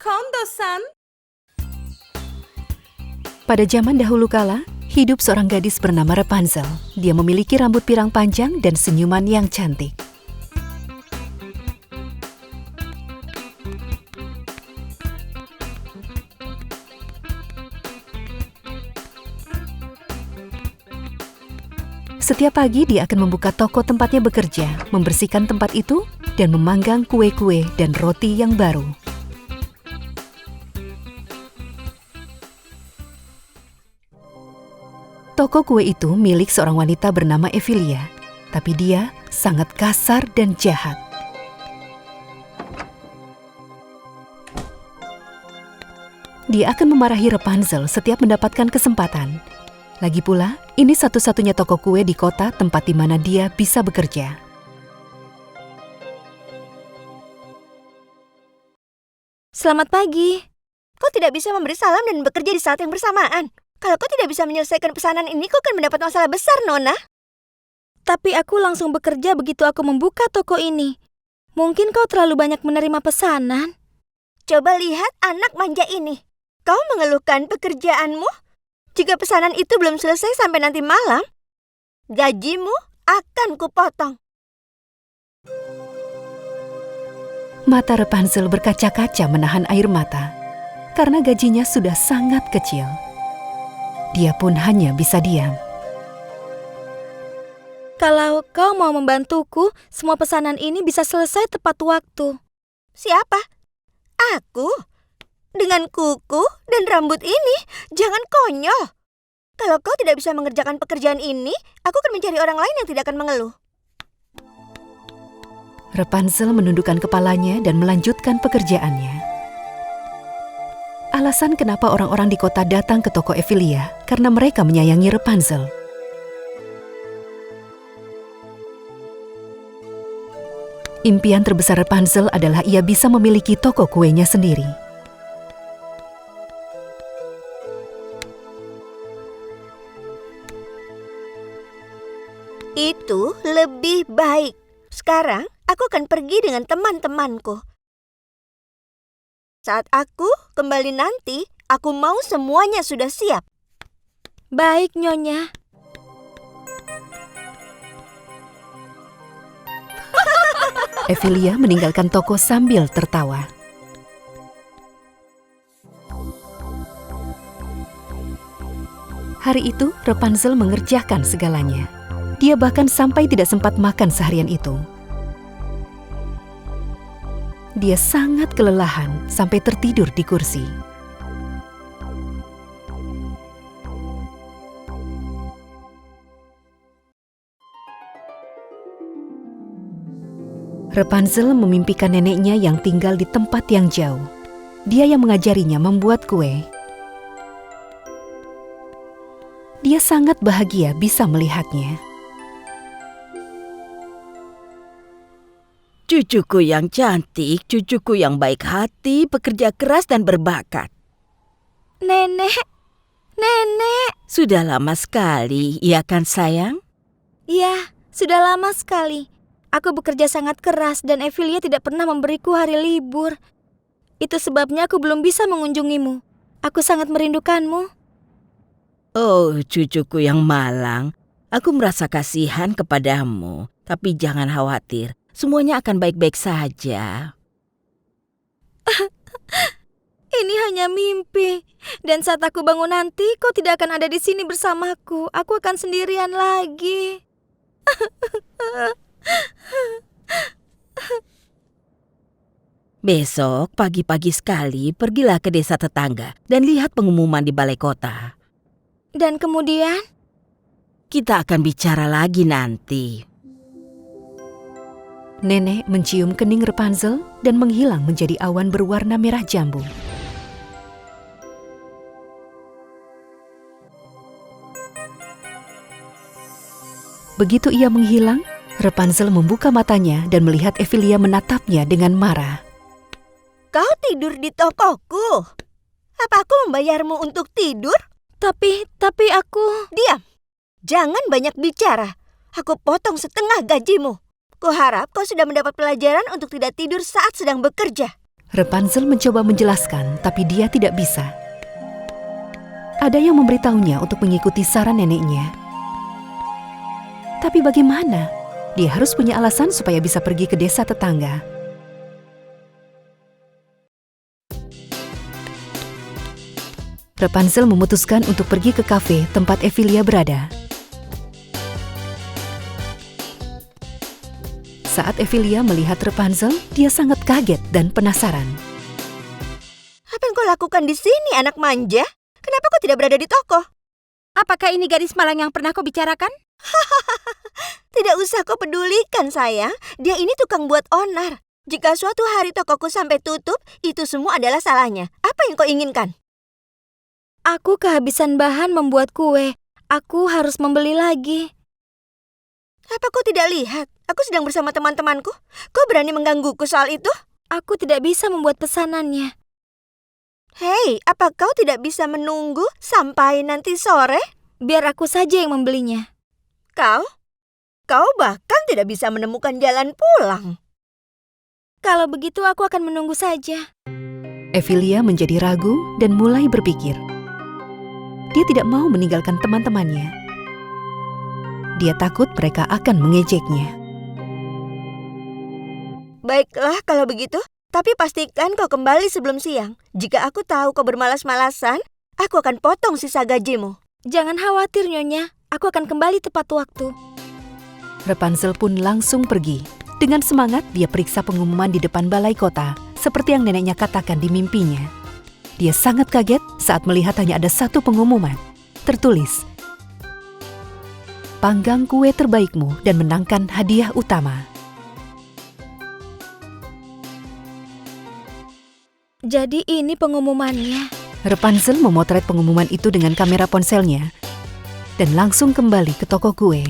Kondo-san. Pada zaman dahulu kala, hidup seorang gadis bernama Rapunzel. Dia memiliki rambut pirang panjang dan senyuman yang cantik. Setiap pagi dia akan membuka toko tempatnya bekerja, membersihkan tempat itu, dan memanggang kue-kue dan roti yang baru. Toko kue itu milik seorang wanita bernama Ephilia, tapi dia sangat kasar dan jahat. Dia akan memarahi Rapunzel setiap mendapatkan kesempatan. Lagi pula, ini satu-satunya toko kue di kota tempat di mana dia bisa bekerja. Selamat pagi. Kau tidak bisa memberi salam dan bekerja di saat yang bersamaan. Kalau kau tidak bisa menyelesaikan pesanan ini, kau akan mendapat masalah besar, Nona. Tapi aku langsung bekerja begitu aku membuka toko ini. Mungkin kau terlalu banyak menerima pesanan. Coba lihat anak manja ini. Kau mengeluhkan pekerjaanmu? Jika pesanan itu belum selesai sampai nanti malam, gajimu akan kupotong. Mata Rapunzel berkaca-kaca menahan air mata, karena gajinya sudah sangat kecil. Dia pun hanya bisa diam. Kalau kau mau membantuku, semua pesanan ini bisa selesai tepat waktu. Siapa? Aku? Dengan kuku dan rambut ini? Jangan konyol. Kalau kau tidak bisa mengerjakan pekerjaan ini, aku akan mencari orang lain yang tidak akan mengeluh. Rapunzel menundukkan kepalanya dan melanjutkan pekerjaannya. Alasan kenapa orang-orang di kota datang ke toko Ephilia karena mereka menyayangi Rapunzel. Impian terbesar Rapunzel adalah ia bisa memiliki toko kuenya sendiri. Itu lebih baik. Sekarang aku akan pergi dengan teman-temanku. Saat aku kembali nanti, aku mau semuanya sudah siap. Baik, Nyonya. Ephilia meninggalkan toko sambil tertawa. Hari itu, Rapunzel mengerjakan segalanya. Dia bahkan sampai tidak sempat makan seharian itu. Dia sangat kelelahan sampai tertidur di kursi. Rapunzel memimpikan neneknya yang tinggal di tempat yang jauh. Dia yang mengajarinya membuat kue. Dia sangat bahagia bisa melihatnya. Cucuku yang cantik, cucuku yang baik hati, pekerja keras dan berbakat. Nenek. Sudah lama sekali, iya kan sayang? Iya, sudah lama sekali. Aku bekerja sangat keras dan Ephilia tidak pernah memberiku hari libur. Itu sebabnya aku belum bisa mengunjungimu. Aku sangat merindukanmu. Oh, cucuku yang malang, aku merasa kasihan kepadamu. Tapi jangan khawatir, semuanya akan baik-baik saja. Ini hanya mimpi. Dan saat aku bangun nanti, kau tidak akan ada di sini bersamaku. Aku akan sendirian lagi. Besok pagi-pagi sekali pergilah ke desa tetangga dan lihat pengumuman di balai kota. Dan kemudian? Kita akan bicara lagi nanti. Nenek mencium kening Rapunzel dan menghilang menjadi awan berwarna merah jambu. Begitu ia menghilang, Rapunzel membuka matanya dan melihat Ephilia menatapnya dengan marah. Kau tidur di tokoku? Apa aku membayarmu untuk tidur? Tapi aku... Diam! Jangan banyak bicara. Aku potong setengah gajimu. Kuharap kau sudah mendapat pelajaran untuk tidak tidur saat sedang bekerja. Rapunzel mencoba menjelaskan, tapi dia tidak bisa. Ada yang memberitahunya untuk mengikuti saran neneknya. Tapi bagaimana? Dia harus punya alasan supaya bisa pergi ke desa tetangga. Rapunzel memutuskan untuk pergi ke kafe tempat Ephelia berada. Saat Ephelia melihat Rapunzel, dia sangat kaget dan penasaran. Apa yang kau lakukan di sini, anak manja? Kenapa kau tidak berada di toko? Apakah ini gadis malang yang pernah kau bicarakan? Tidak usah kau pedulikan, sayang. Dia ini tukang buat onar. Jika suatu hari tokoku sampai tutup, itu semua adalah salahnya. Apa yang kau inginkan? Aku kehabisan bahan membuat kue. Aku harus membeli lagi. Apa kau tidak lihat? Aku sedang bersama teman-temanku. Kau berani menggangguku soal itu? Aku tidak bisa membuat pesanannya. Hei, apa kau tidak bisa menunggu sampai nanti sore? Biar aku saja yang membelinya. Kau bahkan tidak bisa menemukan jalan pulang. Kalau begitu aku akan menunggu saja. Ephelia menjadi ragu dan mulai berpikir. Dia tidak mau meninggalkan teman-temannya. Dia takut mereka akan mengejeknya. Baiklah kalau begitu, tapi pastikan kau kembali sebelum siang. Jika aku tahu kau bermalas-malasan, aku akan potong sisa gajimu. Jangan khawatir, Nyonya. Aku akan kembali tepat waktu. Rapunzel pun langsung pergi. Dengan semangat, dia periksa pengumuman di depan balai kota, seperti yang neneknya katakan di mimpinya. Dia sangat kaget saat melihat hanya ada satu pengumuman. Tertulis, "Panggang kue terbaikmu dan menangkan hadiah utama." Jadi ini pengumumannya. Rapunzel memotret pengumuman itu dengan kamera ponselnya dan langsung kembali ke toko kue.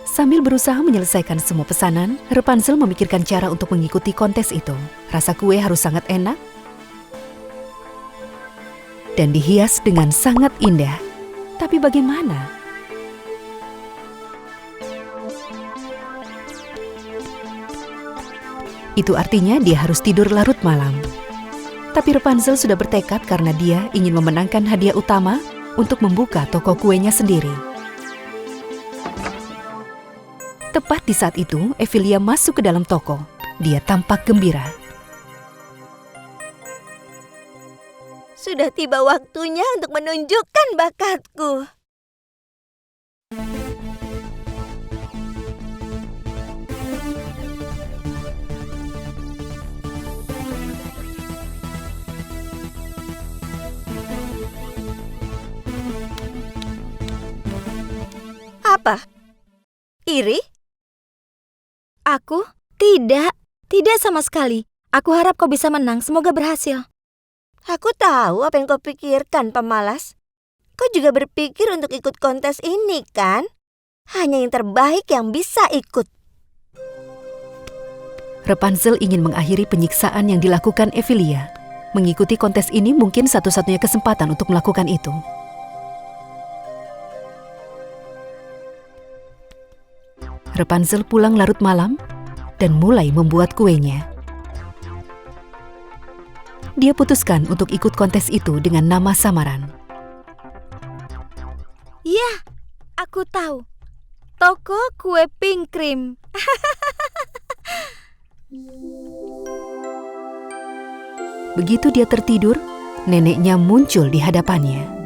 Sambil berusaha menyelesaikan semua pesanan, Rapunzel memikirkan cara untuk mengikuti kontes itu. Rasa kue harus sangat enak dan dihias dengan sangat indah. Tapi bagaimana? Itu artinya dia harus tidur larut malam. Tapi Rapunzel sudah bertekad karena dia ingin memenangkan hadiah utama untuk membuka toko kuenya sendiri. Tepat di saat itu, Ephelia masuk ke dalam toko. Dia tampak gembira. Sudah tiba waktunya untuk menunjukkan bakatku. Apa? Iri? Aku? Tidak. Tidak sama sekali. Aku harap kau bisa menang. Semoga berhasil. Aku tahu apa yang kau pikirkan, pemalas. Kau juga berpikir untuk ikut kontes ini, kan? Hanya yang terbaik yang bisa ikut. Rapunzel ingin mengakhiri penyiksaan yang dilakukan Ephelia. Mengikuti kontes ini mungkin satu-satunya kesempatan untuk melakukan itu. Rapunzel pulang larut malam dan mulai membuat kuenya. Dia putuskan untuk ikut kontes itu dengan nama samaran. Ya, aku tahu. Toko kue pink cream. Begitu dia tertidur, neneknya muncul di hadapannya.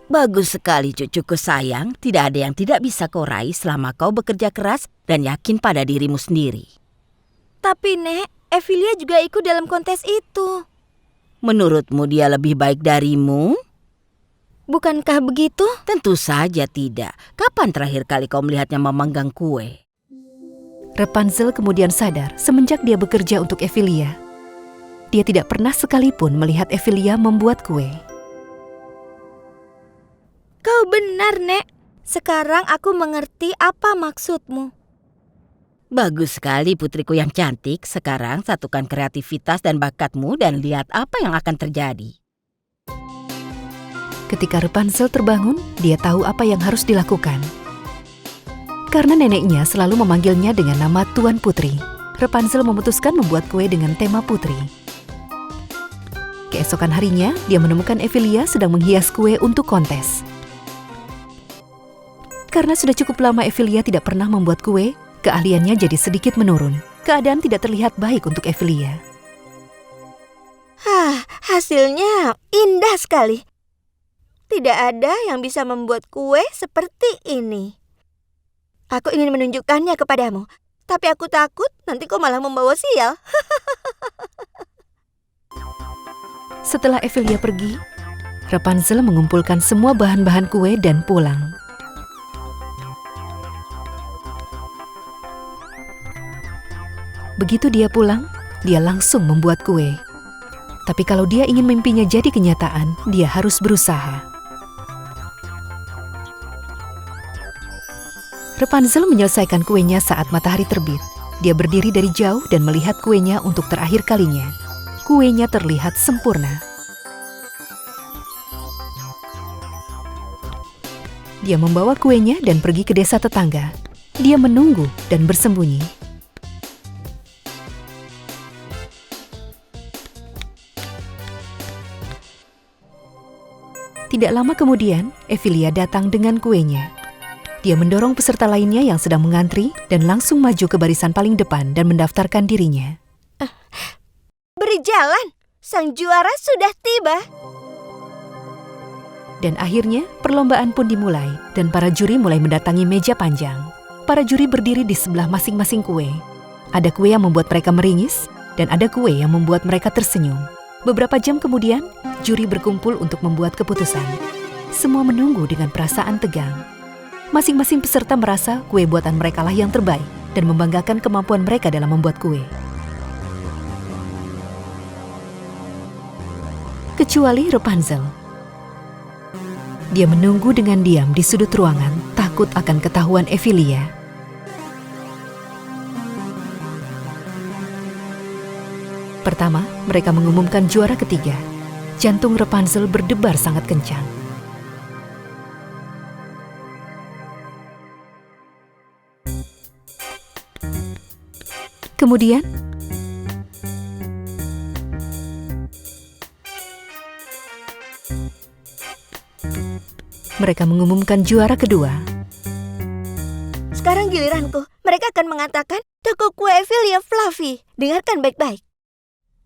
Bagus sekali cucuku sayang, tidak ada yang tidak bisa kau raih selama kau bekerja keras dan yakin pada dirimu sendiri. Tapi Nek, Ephelia juga ikut dalam kontes itu. Menurutmu dia lebih baik darimu? Bukankah begitu? Tentu saja tidak. Kapan terakhir kali kau melihatnya memanggang kue? Rapunzel kemudian sadar semenjak dia bekerja untuk Ephelia. Dia tidak pernah sekalipun melihat Ephelia membuat kue. Kau benar, Nek. Sekarang aku mengerti apa maksudmu. Bagus sekali putriku yang cantik. Sekarang satukan kreativitas dan bakatmu dan lihat apa yang akan terjadi. Ketika Rapunzel terbangun, dia tahu apa yang harus dilakukan. Karena neneknya selalu memanggilnya dengan nama Tuan Putri, Rapunzel memutuskan membuat kue dengan tema putri. Keesokan harinya, dia menemukan Emilia sedang menghias kue untuk kontes. Karena sudah cukup lama Emilia tidak pernah membuat kue, keahliannya jadi sedikit menurun. Keadaan tidak terlihat baik untuk Emilia. Hasilnya indah sekali. Tidak ada yang bisa membuat kue seperti ini. Aku ingin menunjukkannya kepadamu, tapi aku takut nanti kau malah membawa sial. Setelah Emilia pergi, Rapunzel mengumpulkan semua bahan-bahan kue dan pulang. Begitu dia pulang, dia langsung membuat kue. Tapi kalau dia ingin mimpinya jadi kenyataan, dia harus berusaha. Rapunzel menyelesaikan kuenya saat matahari terbit. Dia berdiri dari jauh dan melihat kuenya untuk terakhir kalinya. Kuenya terlihat sempurna. Dia membawa kuenya dan pergi ke desa tetangga. Dia menunggu dan bersembunyi. Tidak lama kemudian, Emilia datang dengan kuenya. Dia mendorong peserta lainnya yang sedang mengantri dan langsung maju ke barisan paling depan dan mendaftarkan dirinya. Beri jalan, sang juara sudah tiba. Dan akhirnya, perlombaan pun dimulai dan para juri mulai mendatangi meja panjang. Para juri berdiri di sebelah masing-masing kue. Ada kue yang membuat mereka meringis dan ada kue yang membuat mereka tersenyum. Beberapa jam kemudian, juri berkumpul untuk membuat keputusan. Semua menunggu dengan perasaan tegang. Masing-masing peserta merasa kue buatan mereka lah yang terbaik dan membanggakan kemampuan mereka dalam membuat kue. Kecuali Rapunzel. Dia menunggu dengan diam di sudut ruangan, takut akan ketahuan Emilia. Pertama, mereka mengumumkan juara ketiga. Jantung Rapunzel berdebar sangat kencang. Kemudian, mereka mengumumkan juara kedua. Sekarang giliranku. Mereka akan mengatakan toko kue Emilia Fluffy. Dengarkan baik-baik.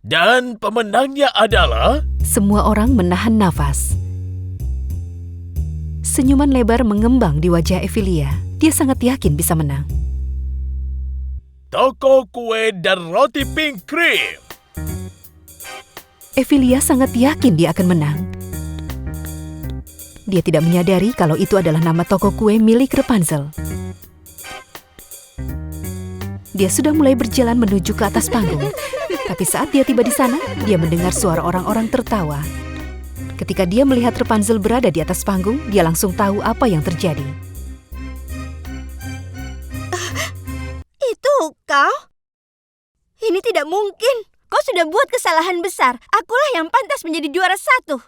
Dan pemenangnya adalah... Semua orang menahan nafas. Senyuman lebar mengembang di wajah Emilia. Dia sangat yakin bisa menang. Toko kue dan roti pink cream. Emilia sangat yakin dia akan menang. Dia tidak menyadari kalau itu adalah nama toko kue milik Rapunzel. Dia sudah mulai berjalan menuju ke atas panggung. Tapi saat dia tiba di sana, dia mendengar suara orang-orang tertawa. Ketika dia melihat Rapunzel berada di atas panggung, dia langsung tahu apa yang terjadi. Itu kau? Ini tidak mungkin. Kau sudah buat kesalahan besar. Akulah yang pantas menjadi juara satu.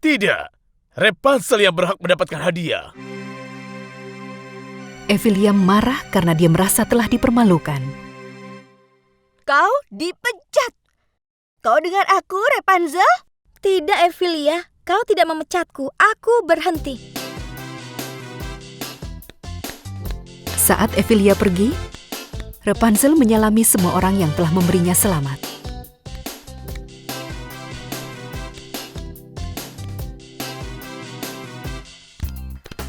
Tidak, Rapunzel yang berhak mendapatkan hadiah. Emilia marah karena dia merasa telah dipermalukan. Kau dipecat. Kau dengar aku, Rapunzel? Tidak, Emilia. Kau tidak memecatku. Aku berhenti. Saat Emilia pergi, Rapunzel menyalami semua orang yang telah memberinya selamat.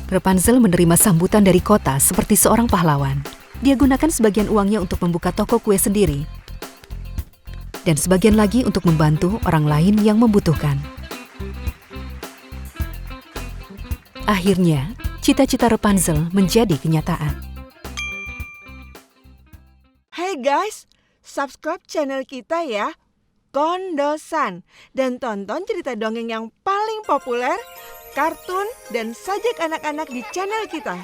Rapunzel menerima sambutan dari kota seperti seorang pahlawan. Dia gunakan sebagian uangnya untuk membuka toko kue sendiri. Dan sebagian lagi untuk membantu orang lain yang membutuhkan. Akhirnya, cita-cita Rapunzel menjadi kenyataan. Hey guys, subscribe channel kita ya, Kondosan. Dan tonton cerita dongeng yang paling populer, kartun, dan sajak anak-anak di channel kita.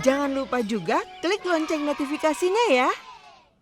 Jangan lupa juga klik lonceng notifikasinya ya.